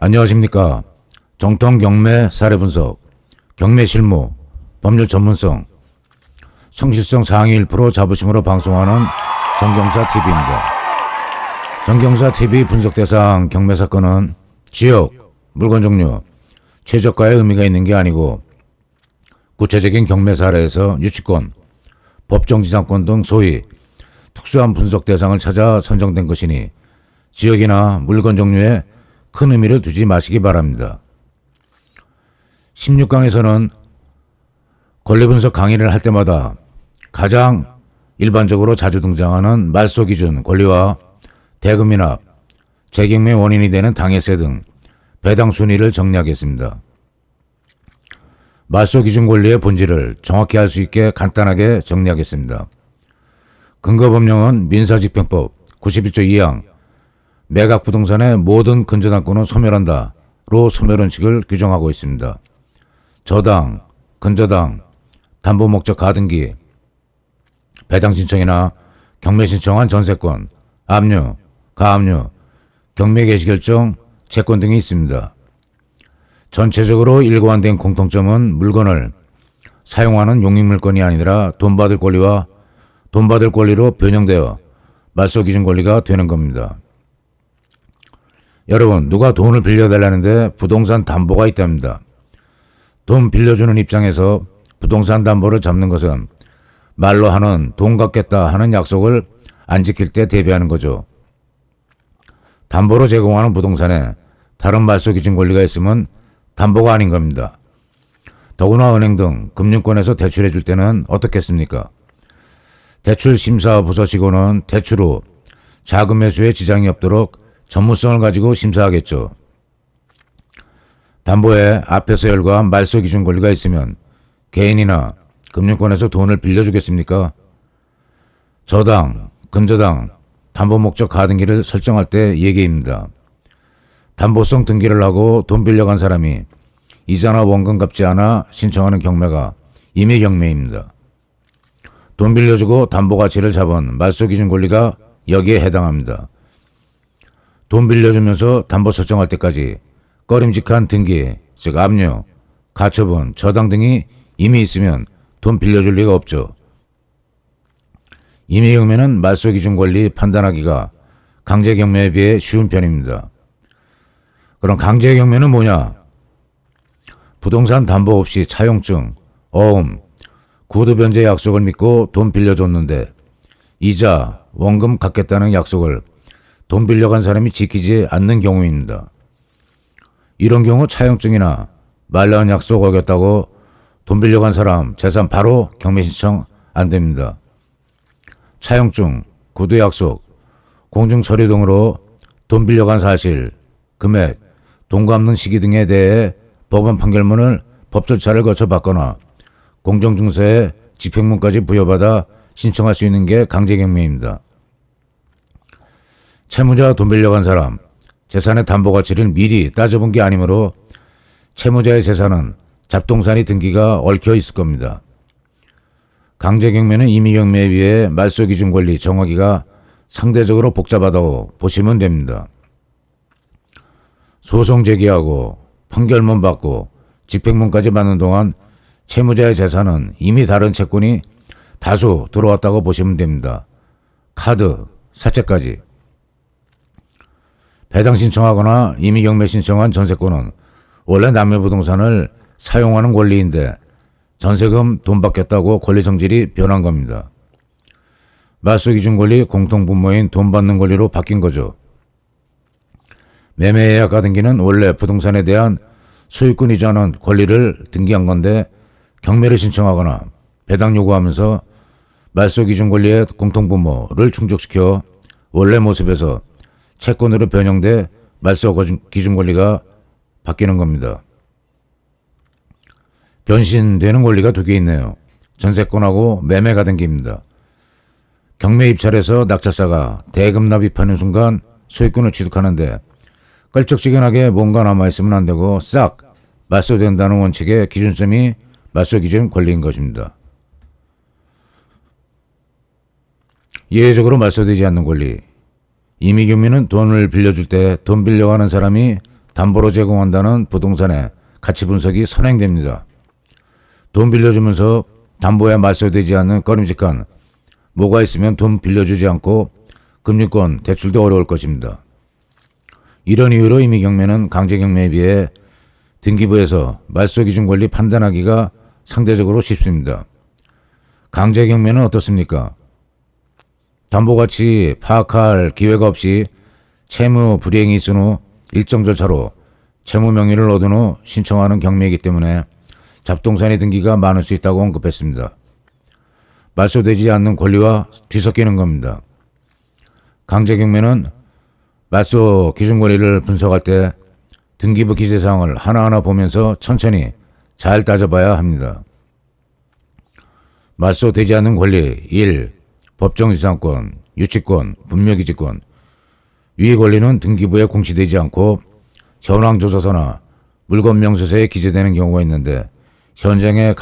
안녕하십니까. 정통 경매 사례 분석, 경매 실무, 법률 전문성, 성실성 상위 1% 자부심으로 방송하는 정경사TV입니다. 정경사TV 분석 대상 경매 사건은 지역, 물건 종류, 최저가의 의미가 있는 게 아니고 구체적인 경매 사례에서 유치권, 법정지상권 등 소위 특수한 분석 대상을 찾아 선정된 것이니 지역이나 물건 종류에 큰 의미를 두지 마시기 바랍니다. 16강에서는 권리분석 강의를 할 때마다 가장 일반적으로 자주 등장하는 말소기준 권리와 대금이납, 재경매 원인이 되는 당해세 등 배당 순위를 정리하겠습니다. 말소기준 권리의 본질을 정확히 알 수 있게 간단하게 정리하겠습니다. 근거법령은 민사집행법 91조 2항 매각부동산의 모든 근저당권은 소멸한다로 소멸원칙을 규정하고 있습니다. 저당, 근저당, 담보목적 가등기, 배당신청이나 경매신청한 전세권, 압류, 가압류, 경매개시결정, 채권 등이 있습니다. 전체적으로 일관된 공통점은 물건을 사용하는 용익물건이 아니라 돈 받을 권리와 돈 받을 권리로 변형되어 말소기준 권리가 되는 겁니다. 여러분, 누가 돈을 빌려달라는데 부동산 담보가 있답니다. 돈 빌려주는 입장에서 부동산 담보를 잡는 것은 말로 하는 돈 갚겠다 하는 약속을 안 지킬 때 대비하는 거죠. 담보로 제공하는 부동산에 다른 말소기준 권리가 있으면 담보가 아닌 겁니다. 더구나 은행 등 금융권에서 대출해 줄 때는 어떻겠습니까? 대출 심사부서 직원은 대출 후 자금 회수에 지장이 없도록 전문성을 가지고 심사하겠죠. 담보에 앞에서 열거한 말소기준 권리가 있으면 개인이나 금융권에서 돈을 빌려주겠습니까? 저당, 근저당, 담보목적 가등기를 설정할 때 예계입니다. 담보성 등기를 하고 돈 빌려간 사람이 이자나 원금 갚지 않아 신청하는 경매가 임의 경매입니다. 돈 빌려주고 담보가치를 잡은 말소기준 권리가 여기에 해당합니다. 돈 빌려주면서 담보 설정할 때까지 꺼림직한 등기, 즉 압류, 가처분, 저당 등이 이미 있으면 돈 빌려줄 리가 없죠. 임의 경매는 말소기준 권리 판단하기가 강제경매에 비해 쉬운 편입니다. 그럼 강제경매는 뭐냐? 부동산 담보 없이 차용증, 어음, 구두변제 약속을 믿고 돈 빌려줬는데 이자, 원금 갚겠다는 약속을 돈 빌려간 사람이 지키지 않는 경우입니다. 이런 경우 차용증이나 말라한 약속 어겼다고 돈 빌려간 사람 재산 바로 경매 신청 안 됩니다. 차용증, 구두 약속, 공증 처리 등으로 돈 빌려간 사실, 금액, 돈 갚는 시기 등에 대해 법원 판결문을 법 절차를 거쳐 받거나 공정증서에 집행문까지 부여받아 신청할 수 있는 게 강제경매입니다. 채무자 돈 빌려간 사람, 재산의 담보가치를 미리 따져본 게 아니므로 채무자의 재산은 잡동사니 등기가 얽혀 있을 겁니다. 강제경매는 임의경매에 비해 말소기준 권리 정하기가 상대적으로 복잡하다고 보시면 됩니다. 소송 제기하고 판결문 받고 집행문까지 받는 동안 채무자의 재산은 이미 다른 채권이 다수 들어왔다고 보시면 됩니다. 카드, 사채까지. 배당 신청하거나 임의경매 신청한 전세권은 원래 남녀부동산을 사용하는 권리인데 전세금 돈 받겠다고 권리 성질이 변한 겁니다. 말소기준 권리 공통분모인 돈 받는 권리로 바뀐 거죠. 매매예약 가등기는 원래 부동산에 대한 소유권이자는 권리를 등기한 건데 경매를 신청하거나 배당 요구하면서 말소기준 권리의 공통분모를 충족시켜 원래 모습에서 채권으로 변형돼 말소기준 권리가 바뀌는 겁니다. 변신되는 권리가 두 개 있네요. 전세권하고 매매 가등기입니다. 경매 입찰에서 낙찰사가 대금 납입하는 순간 소유권을 취득하는데 깔쩍지근하게 뭔가 남아있으면 안 되고 싹 말소된다는 원칙의 기준점이 말소기준 권리인 것입니다. 예외적으로 말소되지 않는 권리. 임의경매는 돈을 빌려줄 때 돈 빌려가는 사람이 담보로 제공한다는 부동산의 가치 분석이 선행됩니다. 돈 빌려주면서 담보에 맞서되지 않는 꺼림직한 뭐가 있으면 돈 빌려주지 않고 금융권 대출도 어려울 것입니다. 이런 이유로 이미 경매는 강제 경매에 비해 등기부에서 말소 기준 권리 판단하기가 상대적으로 쉽습니다. 강제 경매는 어떻습니까? 담보가치 파악할 기회가 없이 채무 불이행이 있은 후 일정 절차로 채무 명의를 얻은 후 신청하는 경매이기 때문에 잡동사니 등기가 많을 수 있다고 언급했습니다. 말소되지 않는 권리와 뒤섞이는 겁니다. 강제 경매는 말소 기준 권리를 분석할 때 등기부 기재사항을 하나하나 보면서 천천히 잘 따져봐야 합니다. 말소되지 않는 권리 1. 법정지상권, 유치권, 분묘기지권. 위 권리는 등기부에 공시되지 않고 현황조사서나 물건명세서에 기재되는 경우가 있는데 현장에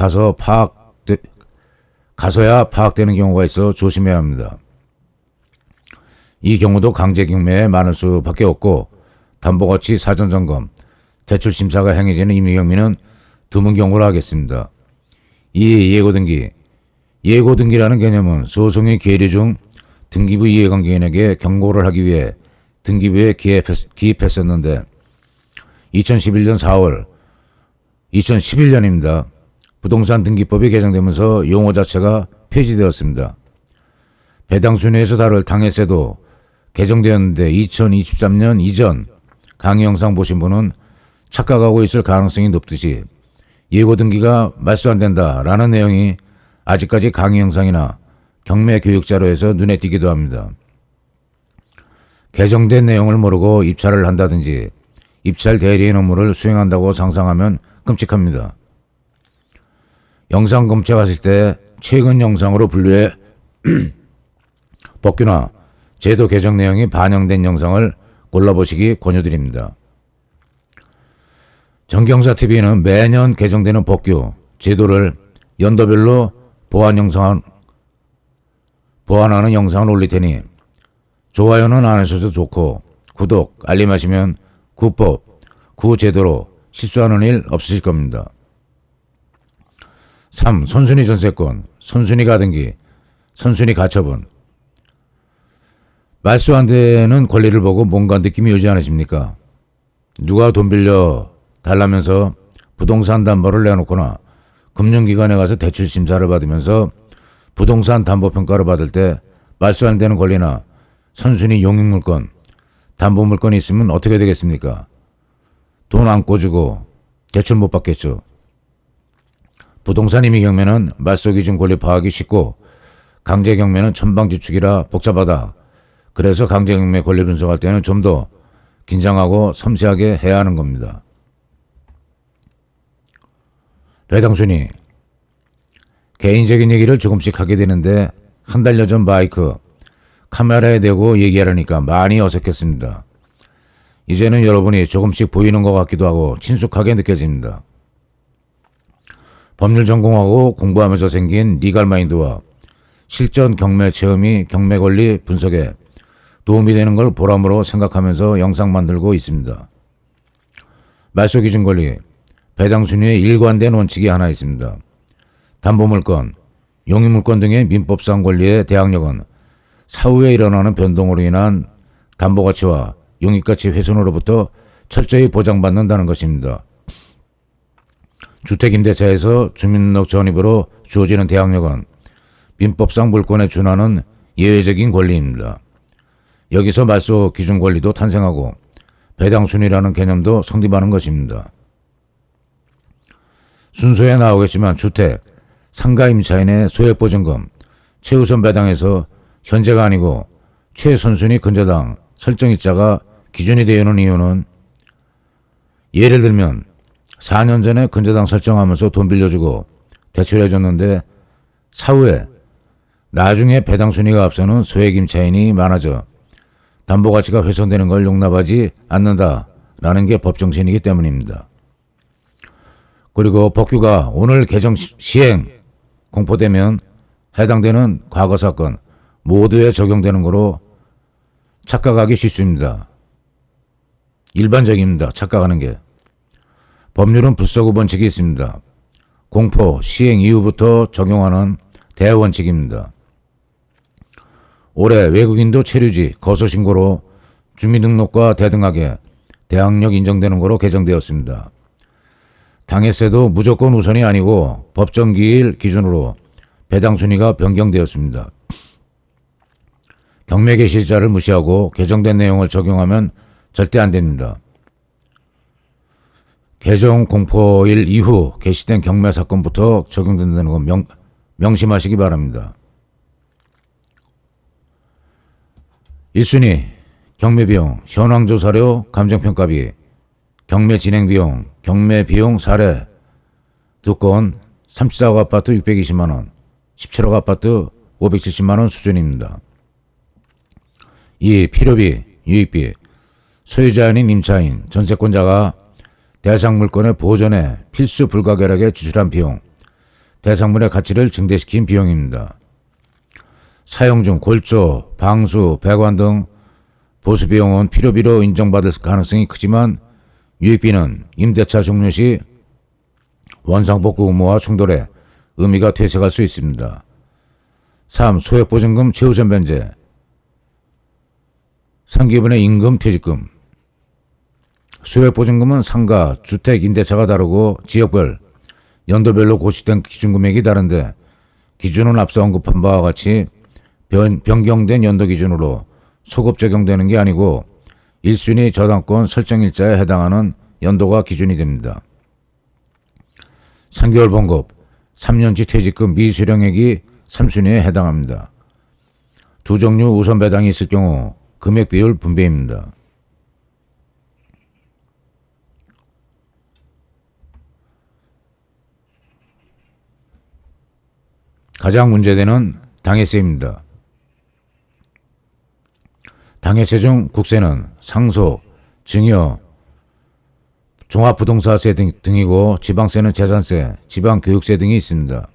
가서야 파악되는 경우가 있어 조심해야 합니다. 이 경우도 강제 경매에 많을 수밖에 없고 담보가치 사전점검, 대출심사가 행해지는 임의경매는 드문 경우라 하겠습니다. 2. 예고등기. 예고등기라는 개념은 소송의 계류 중 등기부 이해관계인에게 경고를 하기 위해 등기부에 기입했었는데 2011년 4월 2011년입니다. 부동산 등기법이 개정되면서 용어 자체가 폐지되었습니다. 배당순위에서 다룰 당해세도 개정되었는데 2023년 이전 강의 영상 보신 분은 착각하고 있을 가능성이 높듯이 예고등기가 말소 안 된다라는 내용이 아직까지 강의 영상이나 경매 교육 자료에서 눈에 띄기도 합니다. 개정된 내용을 모르고 입찰을 한다든지 입찰 대리인 업무를 수행한다고 상상하면 끔찍합니다. 영상 검색하실 때 최근 영상으로 분류해 법규나 제도 개정 내용이 반영된 영상을 골라보시기 권유드립니다. 정경사TV는 매년 개정되는 법규, 제도를 연도별로 보완하는 영상을 올릴 테니 좋아요는 안 하셔도 좋고 구독, 알림하시면 구법, 구제도로 실수하는 일 없으실 겁니다. 3. 선순위 전세권, 선순위 가등기, 선순위 가처분. 말소 안 되는 권리를 보고 뭔가 느낌이 오지 않으십니까? 누가 돈 빌려 달라면서 부동산 담보를 내놓거나 금융기관에 가서 대출 심사를 받으면서 부동산 담보평가를 받을 때 말소 안 되는 권리나 선순위 용익물건, 담보물건이 있으면 어떻게 되겠습니까? 돈 안 꿔주고 대출 못 받겠죠. 부동산 임의경매는 말소 기준 권리 파악이 쉽고 강제경매는 천방지축이라 복잡하다. 그래서 강제경매 권리 분석할 때는 좀 더 긴장하고 섬세하게 해야 하는 겁니다. 배당순위. 개인적인 얘기를 조금씩 하게 되는데 한 달여 전 마이크, 카메라에 대고 얘기하려니까 많이 어색했습니다. 이제는 여러분이 조금씩 보이는 것 같기도 하고 친숙하게 느껴집니다. 법률 전공하고 공부하면서 생긴 리갈 마인드와 실전 경매 체험이 경매 권리 분석에 도움이 되는 걸 보람으로 생각하면서 영상 만들고 있습니다. 말소 기준 권리, 배당 순위에 일관된 원칙이 하나 있습니다. 담보물건, 용익물건 등의 민법상 권리의 대항력은 사후에 일어나는 변동으로 인한 담보가치와 용익가치 훼손으로부터 철저히 보장받는다는 것입니다. 주택임대차에서 주민등록 전입으로 주어지는 대항력은 민법상 물권에 준하는 예외적인 권리입니다. 여기서 말소 기준 권리도 탄생하고 배당순위라는 개념도 성립하는 것입니다. 순서에 나오겠지만 주택, 상가 임차인의 소액보증금, 최우선 배당에서 현재가 아니고 최선순위 근저당 설정일자가 기준이 되는 이유는 예를 들면 4년 전에 근저당 설정하면서 돈 빌려주고 대출해줬는데 사후에 나중에 배당순위가 앞서는 소액임차인이 많아져 담보가치가 훼손되는 걸 용납하지 않는다라는 게 법정신이기 때문입니다. 그리고 법규가 오늘 개정 시행 공포되면 해당되는 과거 사건 모두에 적용되는 거로 착각하기 쉽습니다. 일반적입니다. 착각하는 게. 법률은 불서구 원칙이 있습니다. 공포, 시행 이후부터 적용하는 대원칙입니다. 올해 외국인도 체류지, 거소신고로 주민등록과 대등하게 대항력 인정되는 거로 개정되었습니다. 당해세도 무조건 우선이 아니고 법정기일 기준으로 배당 순위가 변경되었습니다. 경매 개시자를 무시하고 개정된 내용을 적용하면 절대 안 됩니다. 개정 공포일 이후 개시된 경매 사건부터 적용된다는 거 명심하시기 바랍니다. 1순위 경매비용, 현황조사료, 감정평가비, 경매 진행비용, 경매비용 사례 2건 34억 아파트 620만원, 17억 아파트 570만원 수준입니다. 2. 필요비, 유익비, 소유자 아닌 임차인, 전세권자가 대상 물건의 보존에 필수 불가결하게 지출한 비용, 대상물의 가치를 증대시킨 비용입니다. 사용 중 골조, 방수, 배관 등 보수비용은 필요비로 인정받을 가능성이 크지만 유익비는 임대차 종료 시 원상복구 의무와 충돌해 의미가 퇴색할 수 있습니다. 3. 소액보증금 최우선 변제, 상기분의 임금 퇴직금. 소액보증금은 상가, 주택, 임대차가 다르고 지역별, 연도별로 고시된 기준금액이 다른데 기준은 앞서 언급한 바와 같이 변경된 연도 기준으로 소급 적용되는 게 아니고 1순위 저당권 설정일자에 해당하는 연도가 기준이 됩니다. 3개월 봉급, 3년치 퇴직금 미수령액이 3순위에 해당합니다. 두 종류 우선 배당이 있을 경우 금액 비율 분배입니다. 가장 문제되는 당해세입니다. 당해세 중 국세는 상속, 증여, 종합부동산세 등이고 지방세는 재산세, 지방교육세 등이 있습니다.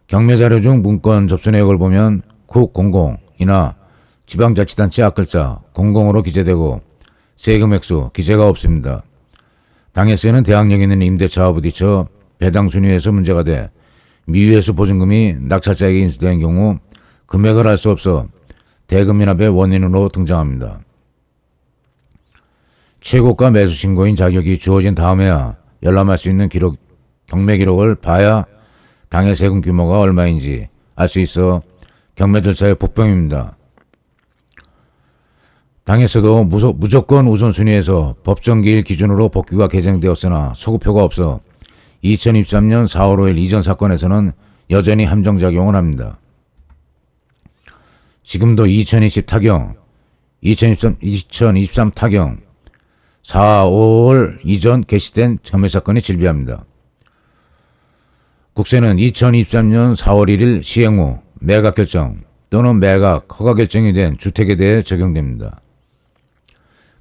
경매자료 중 문건 접수 내역을 보면 국공공이나 지방자치단체 앞글자 공공으로 기재되고 세금 액수 기재가 없습니다. 당해세는 대항력 있는 임대차와 부딪혀 배당 순위에서 문제가 돼 미유예수 보증금이 낙찰자에게 인수된 경우 금액을 알 수 없어 대금 미납의 원인으로 등장합니다. 최고가 매수 신고인 자격이 주어진 다음에야 열람할 수 있는 경매 기록을 봐야 당해 세금 규모가 얼마인지 알 수 있어 경매 절차의 복병입니다. 당해서도 무조건 우선순위에서 법정기일 기준으로 법규가 개정되었으나 소급표가 없어 2023년 4월 5일 이전 사건에서는 여전히 함정작용을 합니다. 지금도 2020 타경, 2023 타경, 4, 5월 이전 개시된 경매 사건이 질비합니다. 국세는 2023년 4월 1일 시행 후 매각 결정 또는 매각 허가 결정이 된 주택에 대해 적용됩니다.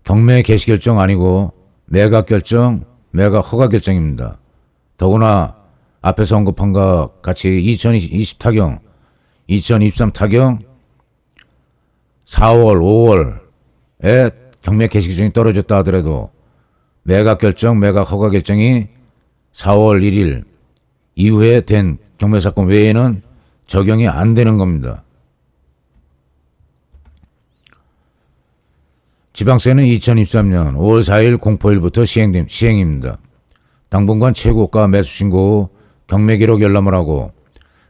경매 개시 결정 아니고 매각 결정, 매각 허가 결정입니다. 더구나 앞에서 언급한 것 같이 2020 타경, 2023 타경, 4월, 5월에 경매 개시 기준이 떨어졌다 하더라도 매각 결정, 매각 허가 결정이 4월 1일 이후에 된 경매 사건 외에는 적용이 안 되는 겁니다. 지방세는 2023년 5월 4일 공포일부터 시행입니다. 당분간 최고가 매수 신고 후 경매 기록 열람을 하고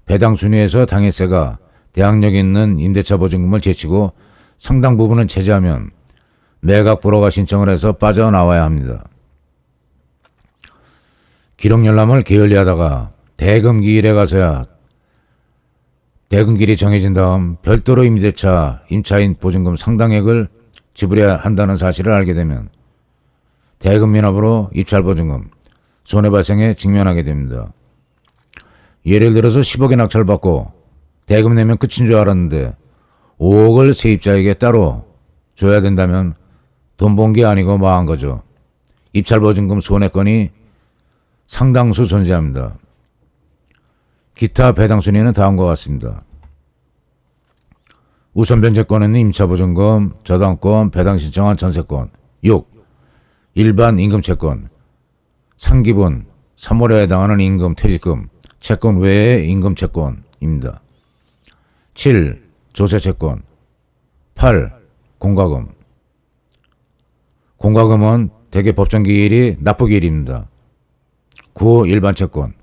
배당 순위에서 당해세가 대항력 있는 임대차 보증금을 제치고 상당 부분은 제재하면 매각 불허가 신청을 해서 빠져나와야 합니다. 기록 열람을 게을리하다가 대금 기일에 가서야 대금 기일이 정해진 다음 별도로 임대차, 임차인 보증금 상당액을 지불해야 한다는 사실을 알게 되면 대금 미납으로 입찰 보증금, 손해 발생에 직면하게 됩니다. 예를 들어서 10억에 낙찰받고 대금 내면 끝인 줄 알았는데 5억을 세입자에게 따로 줘야 된다면 돈 번 게 아니고 망한 거죠. 입찰 보증금 손해건이 상당수 존재합니다. 기타 배당 순위는 다음과 같습니다. 우선 변제권에는 임차 보증금, 저당권, 배당 신청한 전세권, 6. 일반 임금 채권. 상기분, 3월에 해당하는 임금, 퇴직금, 채권 외의 임금 채권입니다. 7. 조세 채권. 8. 공과금. 공과금은 대개 법정기일이 납부기일입니다. 9. 일반 채권.